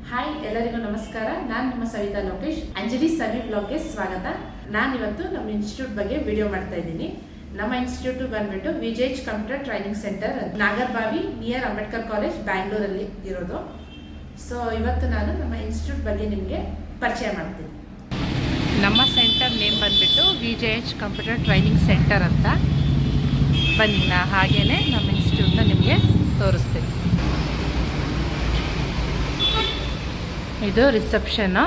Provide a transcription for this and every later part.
Hi ಎಲ್ಲರಿಗೂ ನಮಸ್ಕಾರ. ನಾನು ನಿಮ್ಮ ಸವಿತಾ ಲೋಕೇಶ್. ಅಂಜಲಿ ಸವಿ ಬ್ಲಾಗ್ಗೆ ಸ್ವಾಗತ. ನಾನು ಇವತ್ತು ನಮ್ಮ ಇನ್ಸ್ಟಿಟ್ಯೂಟ್ ಬಗ್ಗೆ ವಿಡಿಯೋ ಮಾಡ್ತಾ ಇದ್ದೀನಿ. ನಮ್ಮ ಇನ್ಸ್ಟಿಟ್ಯೂಟ್ ಬಂದ್ಬಿಟ್ಟು ವಿಜೇಜ್ computer training centre, Nagarbhavi near Ambedkar college, ಬ್ಯಾಂಗ್ಳೂರಲ್ಲಿ ಇರೋದು. ಸೊ ಇವತ್ತು ನಾನು ನಮ್ಮ ಇನ್ಸ್ಟಿಟ್ಯೂಟ್ ಬಗ್ಗೆ ನಿಮಗೆ ಪರಿಚಯ ಮಾಡ್ತೀನಿ. ನಮ್ಮ ಸೆಂಟರ್ ನೇಮ್ ಬಂದ್ಬಿಟ್ಟು ವಿಜೇಜ್ ಕಂಪ್ಯೂಟರ್ ಟ್ರೈನಿಂಗ್ ಸೆಂಟರ್ ಅಂತ. ಬನ್ನಿ, ನಾ ಹಾಗೇನೆ ನಮ್ಮ ಇನ್ಸ್ಟಿಟ್ಯೂಟ್ನ ನಿಮಗೆ ತೋರಿಸ್ತೀನಿ. ಇದು ರಿಸೆಪ್ಷನ್ನು.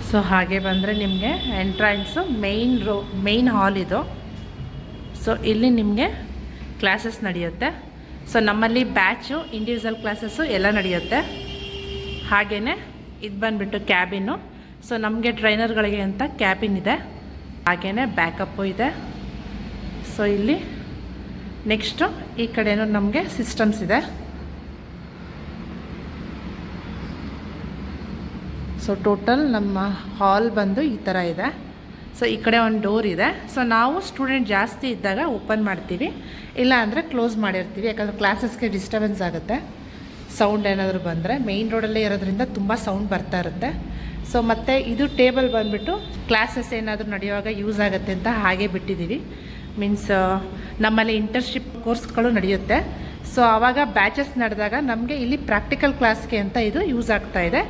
ಸೊ ಹಾಗೆ ಬಂದರೆ ನಿಮಗೆ ಎಂಟ್ರೆನ್ಸು ಮೇಯ್ನ್ ಹಾಲ್ ಇದು. ಸೊ ಇಲ್ಲಿ ನಿಮಗೆ ಕ್ಲಾಸಸ್ ನಡೆಯುತ್ತೆ. ಸೊ ನಮ್ಮಲ್ಲಿ ಬ್ಯಾಚು, ಇಂಡಿವಿಜುವಲ್ ಕ್ಲಾಸಸ್ಸು ಎಲ್ಲ ನಡೆಯುತ್ತೆ. ಹಾಗೆಯೇ ಇದು ಬಂದುಬಿಟ್ಟು ಕ್ಯಾಬಿನು. ಸೊ ನಮಗೆ ಟ್ರೈನರ್ಗಳಿಗೆ ಅಂತ ಕ್ಯಾಬಿನ್ ಇದೆ, ಹಾಗೆಯೇ ಬ್ಯಾಕಪ್ಪು ಇದೆ. ಸೊ ಇಲ್ಲಿ ನೆಕ್ಸ್ಟು ಈ ಕಡೆಯೂ ನಮಗೆ ಸಿಸ್ಟಮ್ಸ್ ಇದೆ. ಸೊ ಟೋಟಲ್ ನಮ್ಮ ಹಾಲ್ ಬಂದು ಈ ಥರ ಇದೆ. ಸೊ ಈ ಕಡೆ ಒಂದು ಡೋರ್ ಇದೆ. ಸೊ ನಾವು ಸ್ಟೂಡೆಂಟ್ ಜಾಸ್ತಿ ಇದ್ದಾಗ ಓಪನ್ ಮಾಡ್ತೀವಿ, ಇಲ್ಲ ಅಂದರೆ ಕ್ಲೋಸ್ ಮಾಡಿರ್ತೀವಿ. ಯಾಕಂದರೆ ಕ್ಲಾಸಸ್ಗೆ ಡಿಸ್ಟರ್ಬೆನ್ಸ್ ಆಗುತ್ತೆ, ಸೌಂಡ್ ಏನಾದರೂ ಬಂದರೆ. ಮೇಯ್ನ್ ರೋಡಲ್ಲೇ ಇರೋದ್ರಿಂದ ತುಂಬ ಸೌಂಡ್ ಬರ್ತಾ ಇರುತ್ತೆ. ಸೊ ಮತ್ತು ಇದು ಟೇಬಲ್ ಬಂದುಬಿಟ್ಟು ಕ್ಲಾಸಸ್ ಏನಾದರೂ ನಡೆಯುವಾಗ ಯೂಸ್ ಆಗುತ್ತೆ ಅಂತ ಹಾಗೆ ಬಿಟ್ಟಿದ್ದೀವಿ. ಮೀನ್ಸ್ ನಮ್ಮಲ್ಲಿ ಇಂಟರ್ನ್ಶಿಪ್ ಕೋರ್ಸ್ಗಳು ನಡೆಯುತ್ತೆ. ಸೊ ಆವಾಗ ಬ್ಯಾಚಸ್ ನಡೆದಾಗ ನಮಗೆ ಇಲ್ಲಿ ಪ್ರಾಕ್ಟಿಕಲ್ ಕ್ಲಾಸ್ಗೆ ಅಂತ ಇದು ಯೂಸ್ ಆಗ್ತಾ ಇದೆ.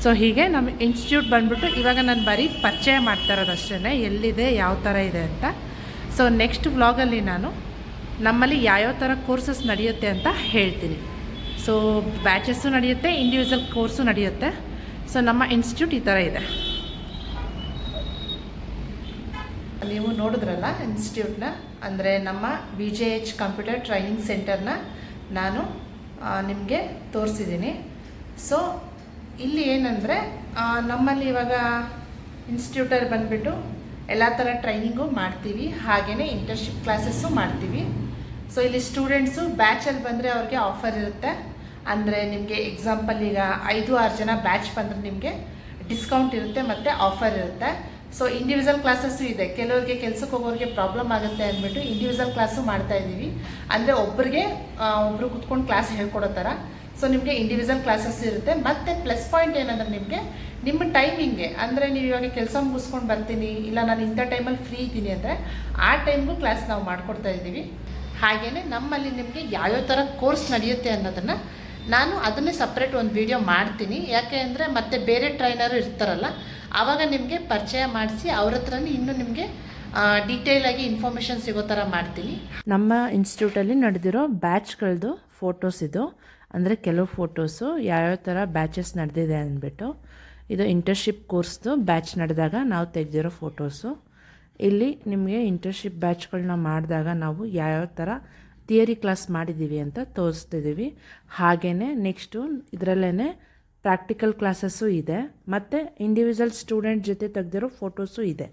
ಸೊ ಹೀಗೆ ನಮ್ಮ ಇನ್ಸ್ಟಿಟ್ಯೂಟ್ ಬಂದುಬಿಟ್ಟು ಇವಾಗ ನಾನು ಬರೀ ಪರಿಚಯ ಮಾಡ್ತಾ ಇರೋದು ಅಷ್ಟೇ, ಎಲ್ಲಿದೆ, ಯಾವ ಥರ ಇದೆ ಅಂತ. ಸೊ ನೆಕ್ಸ್ಟ್ ವ್ಲಾಗಲ್ಲಿ ನಾನು ನಮ್ಮಲ್ಲಿ ಯಾವ್ಯಾವ ಥರ ಕೋರ್ಸಸ್ ನಡೆಯುತ್ತೆ ಅಂತ ಹೇಳ್ತೀನಿ. ಸೊ ಬ್ಯಾಚಸ್ಸು ನಡೆಯುತ್ತೆ, ಇಂಡಿವಿಜುವಲ್ ಕೋರ್ಸು ನಡೆಯುತ್ತೆ. ಸೊ ನಮ್ಮ ಇನ್ಸ್ಟಿಟ್ಯೂಟ್ ಈ ಥರ ಇದೆ. ನೀವು ನೋಡಿದ್ರಲ್ಲ ಇನ್ಸ್ಟಿಟ್ಯೂಟ್ನ, ಅಂದರೆ ನಮ್ಮ ವಿಜೇಎಚ್ ಕಂಪ್ಯೂಟರ್ ಟ್ರೈನಿಂಗ್ ಸೆಂಟರ್ನ ನಾನು ನಿಮಗೆ ತೋರಿಸಿದ್ದೀನಿ. ಸೊ ಇಲ್ಲಿ ಏನಂದರೆ ನಮ್ಮಲ್ಲಿ ಇವಾಗ ಇನ್ಸ್ಟಿಟ್ಯೂಟಲ್ಲಿ ಬಂದುಬಿಟ್ಟು ಎಲ್ಲ ಥರ ಟ್ರೈನಿಂಗು ಮಾಡ್ತೀವಿ, ಹಾಗೆಯೇ ಇಂಟರ್ನ್ಶಿಪ್ ಕ್ಲಾಸಸ್ಸು ಮಾಡ್ತೀವಿ. ಸೊ ಇಲ್ಲಿ ಸ್ಟೂಡೆಂಟ್ಸು ಬ್ಯಾಚಲ್ಲಿ ಬಂದರೆ ಅವ್ರಿಗೆ ಆಫರ್ ಇರುತ್ತೆ. ಅಂದರೆ ನಿಮಗೆ ಎಕ್ಸಾಂಪಲ್ ಈಗ 5-6 ಜನ ಬ್ಯಾಚ್ ಬಂದರೆ ನಿಮಗೆ ಡಿಸ್ಕೌಂಟ್ ಇರುತ್ತೆ ಮತ್ತು ಆಫರ್ ಇರುತ್ತೆ. ಸೊ ಇಂಡಿವಿಜುವಲ್ ಕ್ಲಾಸಸ್ಸು ಇದೆ. ಕೆಲವ್ರಿಗೆ ಕೆಲ್ಸಕ್ಕೆ ಹೋಗೋರಿಗೆ ಪ್ರಾಬ್ಲಮ್ ಆಗುತ್ತೆ ಅಂದ್ಬಿಟ್ಟು ಇಂಡಿವಿಜುವಲ್ ಕ್ಲಾಸು ಮಾಡ್ತಾಯಿದ್ದೀವಿ. ಅಂದರೆ ಒಬ್ಬರು ಕುತ್ಕೊಂಡು ಕ್ಲಾಸ್ ಹೇಳ್ಕೊಡೋ ಥರ. ಸೊ ನಿಮಗೆ ಇಂಡಿವಿಜುವಲ್ ಕ್ಲಾಸಸ್ ಇರುತ್ತೆ. ಮತ್ತು ಪ್ಲಸ್ ಪಾಯಿಂಟ್ ಏನಂದರೆ ನಿಮಗೆ ನಿಮ್ಮ ಟೈಮಿಂಗ್ಗೆ, ಅಂದರೆ ನೀವು ಇವಾಗ ಕೆಲಸ ಮುಗಿಸ್ಕೊಂಡು ಬರ್ತೀನಿ, ಇಲ್ಲ ನಾನು ಇಂಥ ಟೈಮಲ್ಲಿ ಫ್ರೀ ಇದ್ದೀನಿ ಅಂದರೆ ಆ ಟೈಮ್ಗೂ ಕ್ಲಾಸ್ ನಾವು ಮಾಡಿಕೊಡ್ತಾ ಇದ್ದೀವಿ. ಹಾಗೆಯೇ ನಮ್ಮಲ್ಲಿ ನಿಮಗೆ ಯಾವ್ಯಾವ ಥರ ಕೋರ್ಸ್ ನಡೆಯುತ್ತೆ ಅನ್ನೋದನ್ನು ನಾನು ಅದನ್ನೇ ಸಪ್ರೇಟ್ ಒಂದು ವಿಡಿಯೋ ಮಾಡ್ತೀನಿ. ಯಾಕೆ ಅಂದರೆ ಮತ್ತೆ ಬೇರೆ ಟ್ರೈನರು ಇರ್ತಾರಲ್ಲ, ಆವಾಗ ನಿಮಗೆ ಪರಿಚಯ ಮಾಡಿಸಿ ಅವ್ರ ಹತ್ರನೇ ಇನ್ನೂ ನಿಮಗೆ ಡೀಟೇಲಾಗಿ ಇನ್ಫಾರ್ಮೇಷನ್ ಸಿಗೋ ಥರ ಮಾಡ್ತೀನಿ. ನಮ್ಮ ಇನ್ಸ್ಟಿಟ್ಯೂಟಲ್ಲಿ ನಡೆದಿರೋ ಬ್ಯಾಚ್ಗಳದ್ದು ಫೋಟೋಸ್ ಇದು. ಅಂದರೆ ಕೆಲವು ಫೋಟೋಸು ಯಾವ್ಯಾವ ಥರ ಬ್ಯಾಚಸ್ ನಡೆದಿದೆ ಅಂದ್ಬಿಟ್ಟು. ಇದು ಇಂಟರ್ನ್ಶಿಪ್ ಕೋರ್ಸ್ದು ಬ್ಯಾಚ್ ನಡೆದಾಗ ನಾವು ತೆಗೆದಿರೋ ಫೋಟೋಸು. ಇಲ್ಲಿ ನಿಮಗೆ ಇಂಟರ್ನ್ಶಿಪ್ ಬ್ಯಾಚ್ಗಳನ್ನ ಮಾಡಿದಾಗ ನಾವು ಯಾವ್ಯಾವ ಥರ ಥಿಯರಿ ಕ್ಲಾಸ್ ಮಾಡಿದ್ದೀವಿ ಅಂತ ತೋರಿಸ್ತಿದ್ದೀವಿ. ಹಾಗೆಯೇ ನೆಕ್ಸ್ಟು ಇದರಲ್ಲೇ ಪ್ರಾಕ್ಟಿಕಲ್ ಕ್ಲಾಸಸ್ಸು ಇದೆ, ಮತ್ತು ಇಂಡಿವಿಜುವಲ್ ಸ್ಟೂಡೆಂಟ್ ಜೊತೆ ತೆಗೆದಿರೋ ಫೋಟೋಸು ಇದೆ.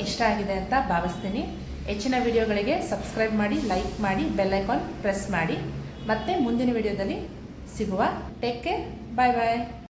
ಇಷ್ಟ ಆಗಿದೆ ಅಂತ ಭಾವಿಸ್ತೀನಿ. ಹೆಚ್ಚಿನ ವಿಡಿಯೋಗಳಿಗೆ ಸಬ್ಸ್ಕ್ರೈಬ್ ಮಾಡಿ, ಲೈಕ್ ಮಾಡಿ, ಬೆಲ್ ಐಕಾನ್ ಪ್ರೆಸ್ ಮಾಡಿ. ಮತ್ತೆ ಮುಂದಿನ ವಿಡಿಯೋದಲ್ಲಿ ಸಿಗುವ. ಟೇಕ್ ಕೇರ್, ಬಾಯ್ ಬಾಯ್.